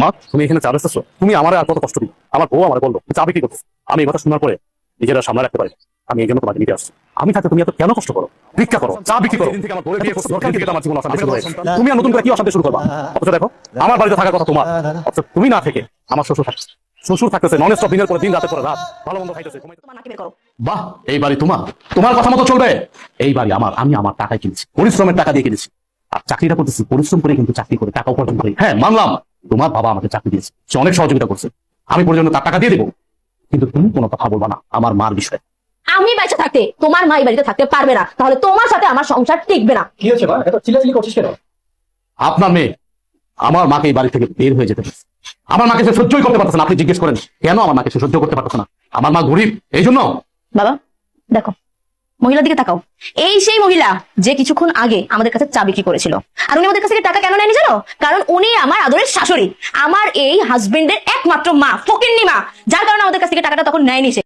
মা তুমি এখানে চা বেচতেছো, তুমি আমার আর কত কষ্ট দিই। আমার বউ আমার বললো চা বিক্রি করতেছো, আমি এই কথা শোনার পরে নিজেরা সামনে রাখতে পারি। আমি এই জন্য তোমাকে নিতে আসছি। আমি থাকতে তুমি এত কেন কষ্ট করো? ভিক্ষা করো, চা বিক্রি করো। আমার বউয়ের বিয়ে করছো, দরকার কি আমার জীবন অশান্তি শুরু হয়েছে। তুমি আর নতুন করে কি অশান্তি শুরু করবা? অথচ দেখো আমার বাড়িতে থাকার কথা তোমার, অথচ তুমি না থেকে আমার শ্বশুর থাকছে। শ্বশুর থাকতেছে নন স্টপ দিনের পর দিন, রাতের পর রাত ভালো মন্দ খাইতেছে। তোমার নাকি বের করো। বাহ, এই বাড়ি তোমার, তোমার কথা মতো চলবে। এই বাড়ি আমার, আমি আমার টাকায় কিনেছি, পরিশ্রমের টাকা দিয়ে কিনেছি। আর চাকরিটা করতেছি পরিশ্রম করে, কিন্তু চাকরি করে টাকা উপার্জন করে। হ্যাঁ মানলাম, তোমার বাবা আমাকে চাকরি দিয়েছে, সে অনেক সহযোগিতা করছে, আমি পর্যন্ত তার টাকা দিয়ে দেবো। কিন্তু তুমি কোনো কথা বলবা না আমার মার বিষয়ে। আমি বাইচে থাকতে তোমার মা এই বাড়িতে থাকতে পারবে না, তাহলে তোমার সাথে আমার সংসার টিকবে না। কি হয়েছে মা, এত চিল্লাচিল্লি করছিস কেন? আপনার মেয়ে আমার মাকে এই বাড়ি থেকে বের হয়ে যেতে বলছে। আমার মাকে সে সহ্যই করতে পারতেছে না। আপনি জিজ্ঞেস করেন কেন আমার মাকে সে সহ্য করতে পারতেছে না? আমার মা গরিব, এই জন্য। বাবা দেখো, মহিলার দিকে তাকাও। এই সেই মহিলা যে কিছুক্ষণ আগে আমাদের কাছে চা বিক্রি করেছিল। আর উনি আমাদের কাছ থেকে টাকা কেন নেয়নি জানো? কারণ উনি আমার আদরের শাশুড়ি, আমার এই হাজবেন্ডের একমাত্র মা, ফকিন্নি মা, যার কারণে আমাদের কাছ থেকে টাকাটা তখন নেয়নি সে।